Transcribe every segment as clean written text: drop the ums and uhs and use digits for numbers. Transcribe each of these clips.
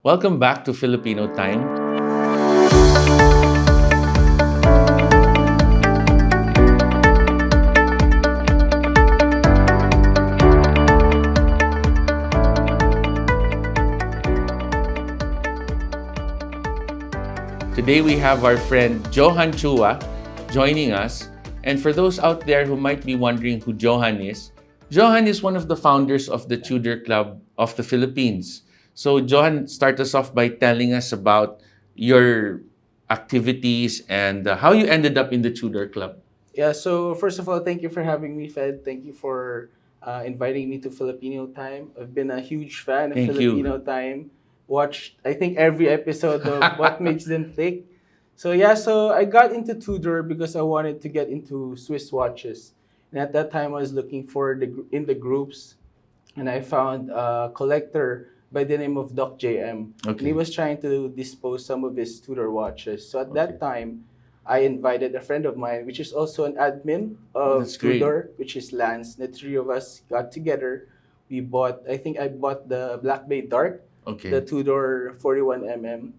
Welcome back to Filipino Time. Today we have our friend Johan Chua joining us. And for those out there who might be wondering who Johan is one of the founders of the Tudor Club of the Philippines. So Johan, start us off by telling us about your activities and how you ended up in the Tudor Club. Yeah, so first of all, thank you for having me, Fed. Thank you for inviting me to Filipino Time. I've been a huge fan of Thank you. Filipino Time. Watched, I think, every episode of What Makes Them Tick. So yeah, so I got into Tudor because I wanted to get into Swiss watches. And at that time, I was looking for in the groups, and I found a collector by the name of Doc JM. And he was trying to dispose some of his Tudor watches. So at that time, I invited a friend of mine, which is also an admin of Tudor, which is Lance. The three of us got together. We bought, I think I bought the Black Bay Dark, the Tudor 41mm,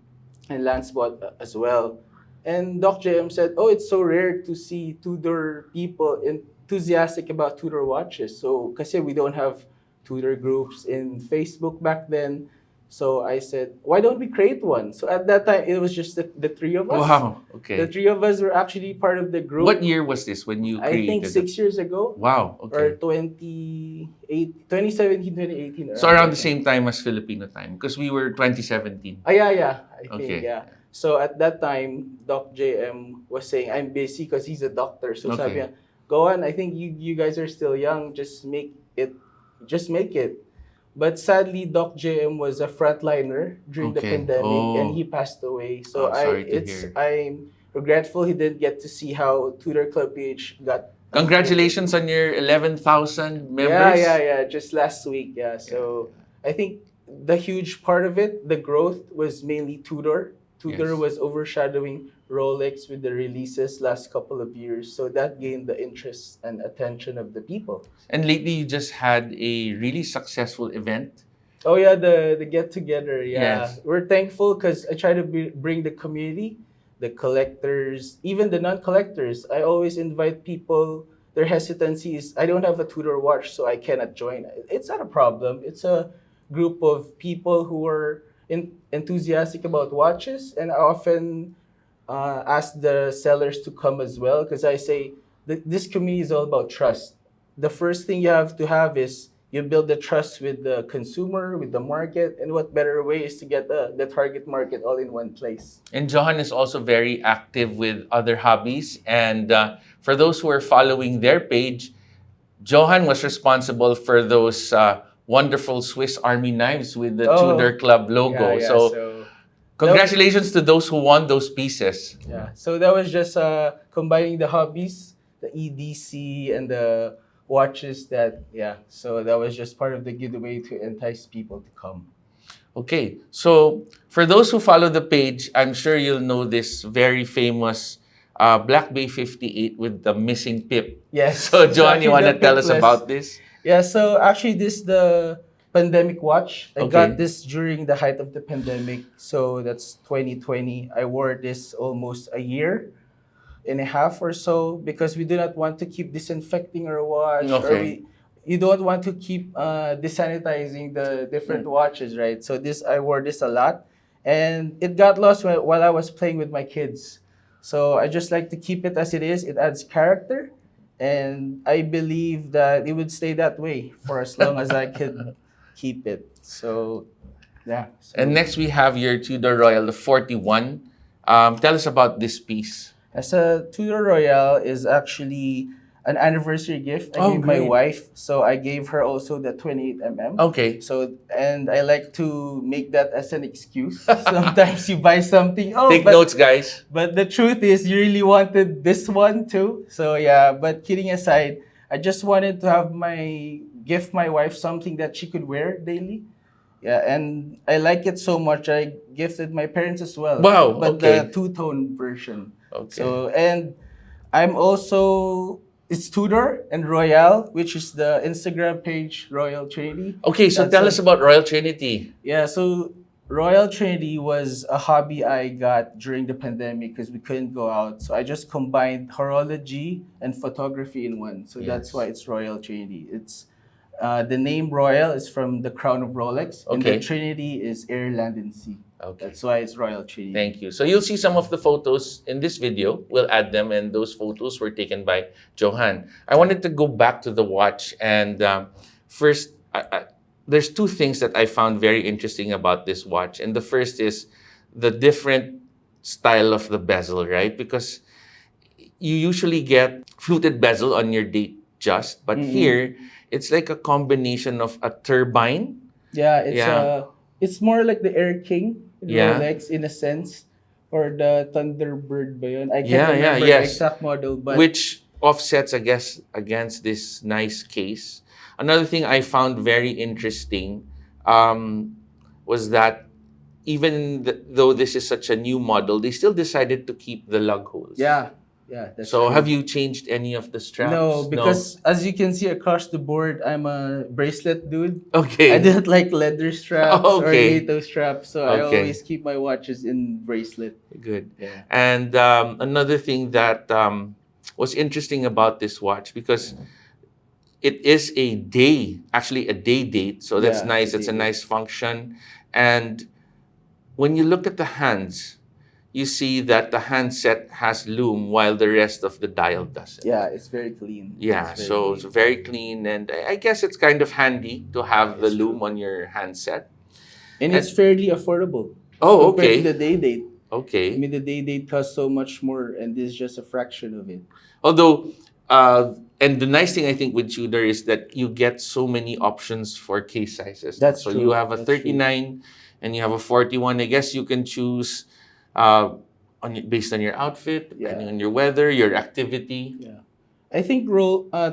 and Lance bought as well. And Doc JM said, oh, it's so rare to see Tudor people enthusiastic about Tudor watches. So, kasi we don't have Tudor groups in Facebook back then. So I said, why don't we create one? So at that time, it was just the three of us. Wow, okay. The three of us were actually part of the group. What year was this when you created I think 6 years ago. Wow, okay. Or 2017, 2018. So around the same time as Filipino Time, because we were 2017. Yeah. I think, yeah. So at that time, Doc JM was saying, I'm busy because he's a doctor. So sabi niya, go on, I think you guys are still young, just make it. But sadly, Doc JM was a frontliner during the pandemic, and he passed away. So I'm regretful he didn't get to see how Tudor Club PH got. Congratulations on your 11,000 members. Yeah. Just last week, yeah. So I think the huge part of it, the growth, was mainly Tudor. Tudor was overshadowing Rolex with the releases last couple of years. So that gained the interest and attention of the people. And lately, you just had a really successful event. Oh yeah, the get-together, yeah. Yes. We're thankful because I try to bring the community, the collectors, even the non-collectors. I always invite people. Their hesitancy is, I don't have a Tudor watch, so I cannot join. It's not a problem. It's a group of people who are enthusiastic about watches, and I often ask the sellers to come as well, because I say this community is all about trust. The first thing you have to have is you build the trust with the consumer, with the market, and what better way is to get the target market all in one place. And Johan is also very active with other hobbies. And for those who are following their page, Johan was responsible for those wonderful Swiss Army knives with the Tudor Club logo. So congratulations to those who won those pieces. Yeah, so that was just combining the hobbies, the EDC, and the watches so that was just part of the giveaway to entice people to come. Okay, so for those who follow the page, I'm sure you'll know this very famous Black Bay 58 with the missing pip. Yes. So Johan, you want to tell us about this? Yeah, so actually this is the pandemic watch. I got this during the height of the pandemic. So that's 2020. I wore this almost a year and a half or so because we do not want to keep disinfecting our watch. Or you don't want to keep desanitizing the different watches, right? So I wore this a lot. And it got lost while I was playing with my kids. So I just like to keep it as it is. It adds character. And I believe that it would stay that way for as long as I could keep it. So, yeah. And next we have your Tudor Royal, the 41. Tell us about this piece. As a Tudor Royal is actually an anniversary gift I gave my wife. So I gave her also the 28mm. Okay. So, and I like to make that as an excuse. Sometimes you buy something. Take notes, guys. But the truth is, you really wanted this one too. So yeah, but kidding aside, I just wanted to have gift my wife something that she could wear daily. Yeah, and I like it so much, I gifted my parents as well. Wow, but the two-tone version. Okay. So, and I'm also It's Tudor and Royal, which is the Instagram page Royal Trinity. Okay, so tell us about Royal Trinity. Yeah, so Royal Trinity was a hobby I got during the pandemic because we couldn't go out. So I just combined horology and photography in one. So that's why Yes. it's Royal Trinity. It's the name Royal is from the crown of Rolex, and the Okay. Trinity is air, land, and sea. Okay. That's why it's Royal Trinity. Thank you. So you'll see some of the photos in this video. We'll add them, and those photos were taken by Johan. I wanted to go back to the watch, and first, there's two things that I found very interesting about this watch. And the first is the different style of the bezel, right? Because you usually get fluted bezel on your date just, but here it's like a combination of a turbine. Yeah, Yeah. it's more like the Air King in Yeah. Rolex in a sense, or the Thunderbird ba yun? I can't Yeah, remember yes. the exact model, but Which offsets, I guess, against this nice case. Another thing I found very interesting was that though this is such a new model, they still decided to keep the lug holes. yeah, that's So true. have you changed any of the straps? No, because as you can see across the board, I'm a bracelet dude. Okay. I didn't like leather straps Okay. or NATO straps, so I Okay. always keep my watches in bracelet. Good. Yeah. And another thing that was interesting about this watch, because it is actually a day date, so that's Yeah, nice. a It's a day nice function. And when you look at the hands, you see that the handset has loom while the rest of the dial doesn't. Yeah, it's very clean. Yeah, It's very so clean. it's very clean, and I guess it's kind of handy to have the It's loom true. on your handset. And it's fairly affordable. Oh, compared okay. to the day date. I Okay. mean, the day date costs so much more, and this is just a fraction of it. Although, and the nice thing I think with Tudor is that you get so many options for case sizes. That's so true. you have a That's true. 39 and you have a 41. I guess you can choose based on your outfit, depending on your weather, your activity. Yeah, I think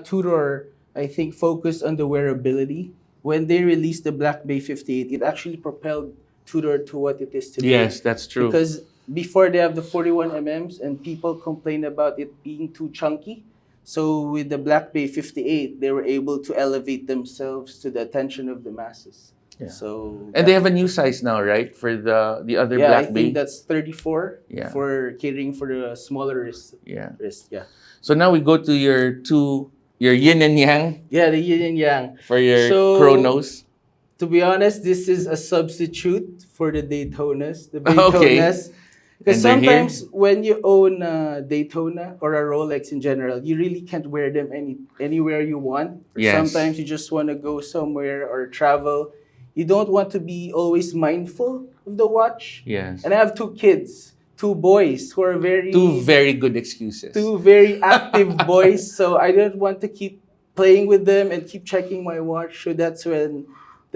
Tudor, I think, focused on the wearability. When they released the Black Bay 58, it actually propelled Tudor to what it is today. Yes, that's true. Because before they have the 41 mm and people complain about it being too chunky. So with the Black Bay 58, they were able to elevate themselves to the attention of the masses. Yeah. So And they have a new size now, right? For the other yeah, I Black Bay. think that's 34 Yeah. for catering for the smaller wrist. Yeah. Yeah. So now we go to your yin and yang Yeah, the yin and yang. for your So- chronos. To be honest, this is a substitute for the Daytonas. The Okay. Daytonas. Because And they're here? sometimes when you own a Daytona or a Rolex in general, you really can't wear them anywhere you want. Or Yes. sometimes you just want to go somewhere or travel. You don't want to be always mindful of the watch. Yes. And I have two kids, two boys who are Two very good excuses. two very active boys. So I don't want to keep playing with them and keep checking my watch. So that's when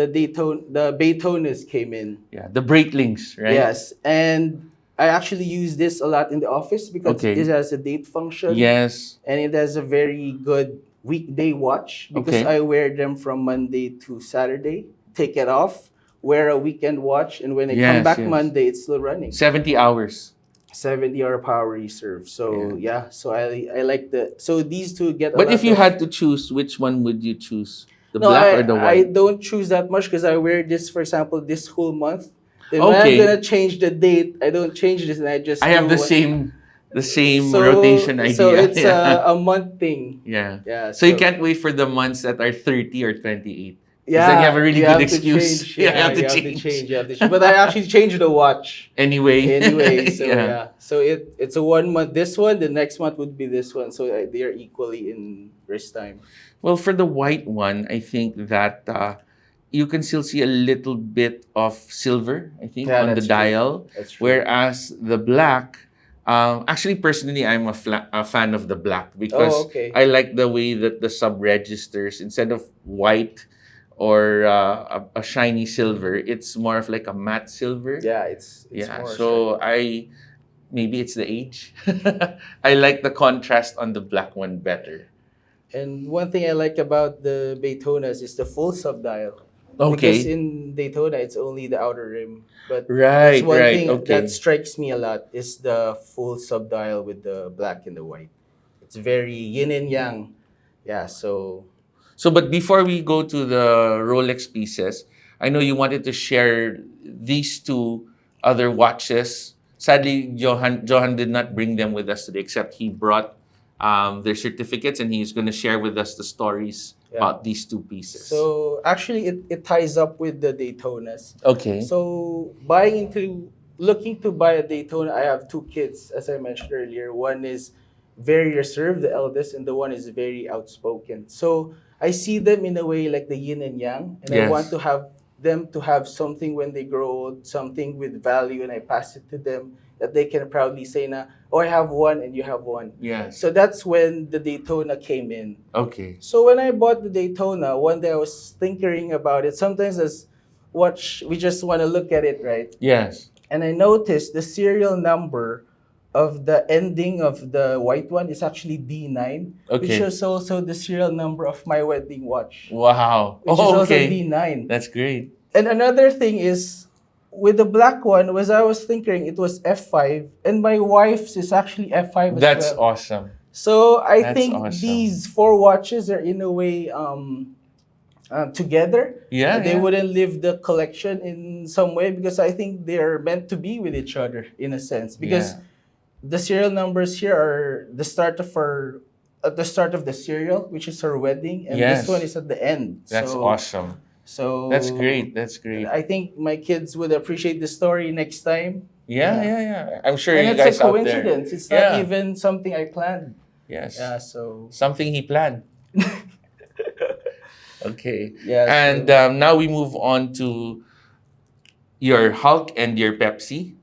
the Daytonas came in. Yeah, the Breitlings, right? Yes, and I actually use this a lot in the office because Okay. it has a date function. Yes. And it has a very good weekday watch because Okay. I wear them from Monday to Saturday, take it off, wear a weekend watch, and when I come Yes, back yes. Monday, it's still running. 70 hours. 70-hour power reserve. So so I like so these two get. But if you had to choose, which one would you choose? The no, black I, or the I white? don't choose that much because I wear this, for example, this whole month. Then when I'm Okay. gonna change the date, I don't change this, and I just. I have do the what- same rotation idea. So it's yeah. a month thing. Yeah. Yeah. So you can't wait for the months that are 30 or 28. 'Cause Yeah. then you have a really you good have to excuse. change. You Yeah, have to you have to change. change. You have to change. But I actually changed the watch Anyway. anyway. So Yeah. yeah. So it's a 1 month. This one, the next month would be this one. So they are equally in wrist time. Well, for the white one, I think that you can still see a little bit of silver, I think, Yeah, on the that's true. dial. That's true. Whereas the black, actually, personally, I'm a fan of the black because Oh, okay. I like the way that the sub registers, instead of white or a shiny silver, it's more of like a matte silver. Yeah, it's Yeah, more so maybe it's the age. I like the contrast on the black one better. And one thing I like about the Daytonas is the full sub dial. Okay. Because in Daytona, it's only the outer rim. But Right, that's one right, thing okay. that strikes me a lot is the full sub dial with the black and the white. It's very yin and yang. Yeah, so So, but before we go to the Rolex pieces, I know you wanted to share these two other watches. Sadly, Johan did not bring them with us today, except he brought their certificates, and he's going to share with us the stories about these two pieces. So actually, it ties up with the Daytonas. Okay. So looking to buy a Daytona, I have two kids, as I mentioned earlier. One is very reserved, the eldest, and the one is very outspoken. So I see them in a way like the yin and yang, and I want to have them to have something when they grow old, something with value, and I pass it to them that they can proudly say na, oh, I have one and you have one. Yes. So that's when the Daytona came in. Okay. So when I bought the Daytona, one day I was thinking about it. Sometimes as watch, we just want to look at it, right? Yes. And I noticed the serial number of the ending of the white one is actually D9, which is also the serial number of my wedding watch. Wow. Which is also D9. That's great. And another thing is, with the black one, I was thinking it was F5, and my wife's is actually F5 as That's well. awesome. So I That's think awesome. these four watches are in a way together. Yeah, They wouldn't leave the collection in some way because I think they're meant to be with each other in a sense. Because the serial numbers here are the start of at the start of the serial, which is her wedding, and this one is at the end. That's awesome. So that's great. That's great. I think my kids would appreciate the story next time. Yeah. I'm sure And you it's guys a out there. coincidence. It's not even something I planned. Yes. Yeah, so something he planned. Okay. Yeah. And now we move on to your Hulk and your Pepsi.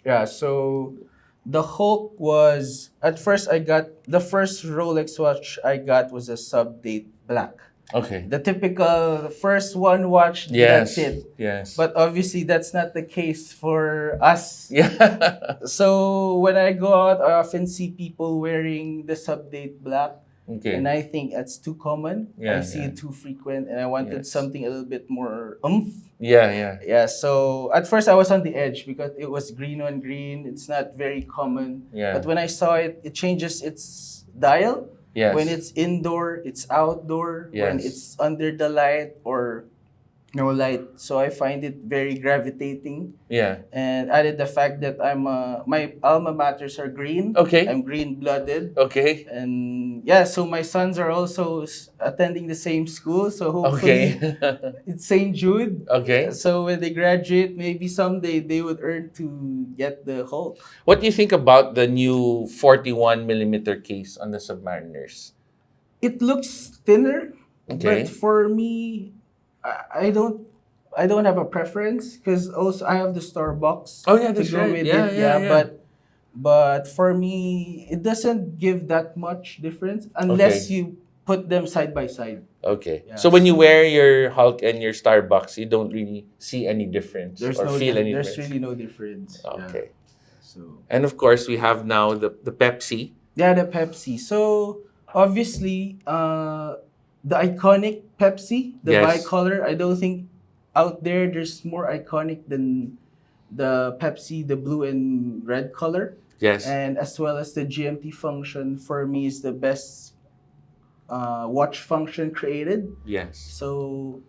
Yeah, so the Hulk was at first I got the first Rolex watch I got was a sub-date black. Okay. The typical first one watch, that's it. Yes. But obviously that's not the case for us. Yeah. So when I go out, I often see people wearing the sub-date black. Okay. And I think that's too common. I see it too frequent, and I wanted something a little bit more oomph. Yeah, so at first I was on the edge because it was green on green. It's not very common. Yeah. But when I saw it, it changes its dial. Yes. When it's indoor, it's outdoor. Yes. When it's under the light or no light. So I find it very gravitating. Yeah. And added the fact that my alma maters are green. Okay. I'm green-blooded. Okay. And yeah, so my sons are also attending the same school. So hopefully it's St. Jude. Okay. So when they graduate, maybe someday they would earn to get the Hulk. What do you think about the new 41mm case on the Submariners? It looks thinner, Okay. but for me, I don't have a preference because also I have the Starbucks. Oh, yeah, that's to go right. with Yeah, it. yeah. But for me, it doesn't give that much difference unless you put them side by side. Okay. Yeah. So when you wear your Hulk and your Starbucks, you don't really see any difference There's difference. really no difference. Okay. Yeah. So And of course, we have now the Pepsi. yeah, the Pepsi. So obviously, the iconic Pepsi, the bicolor. I don't think out there's more iconic than the Pepsi, the blue and red color. Yes. And as well as the GMT function, for me, is the best watch function created. Yes. So,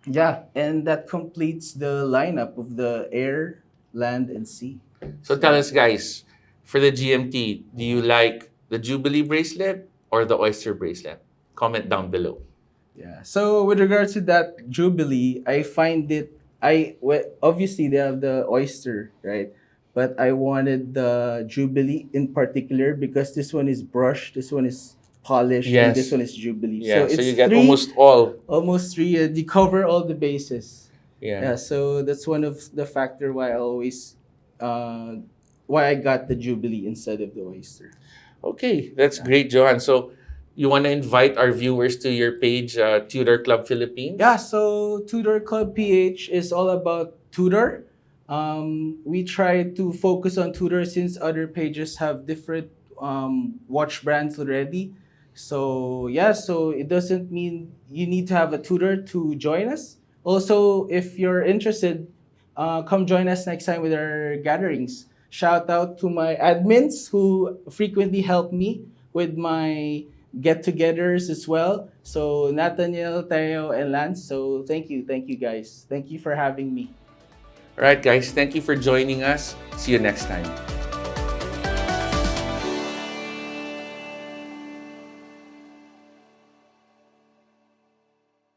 yeah, and that completes the lineup of the air, land, and sea. So tell us, guys, for the GMT, do you like the Jubilee bracelet or the Oyster bracelet? Comment down below. Yeah. So with regards to that Jubilee, I find it. Obviously they have the Oyster, right? But I wanted the Jubilee in particular because this one is brushed, this one is polished, and this one is Jubilee. Yeah. So it's you get three, almost three. You cover all the bases. Yeah. So that's one of the factor why I always, why I got the Jubilee instead of the Oyster. Okay, that's great, Johan. So you want to invite our viewers to your page, Tudor Club Philippines? Yeah, so Tudor Club PH is all about Tudor. We try to focus on Tudor since other pages have different watch brands already. So yeah, so it doesn't mean you need to have a Tudor to join us. Also, if you're interested, come join us next time with our gatherings. Shout out to my admins who frequently help me with my get-togethers as well. So Nathaniel, Teo, and Lance. So thank you guys. Thank you for having me. All right, guys, thank you for joining us. See you next time.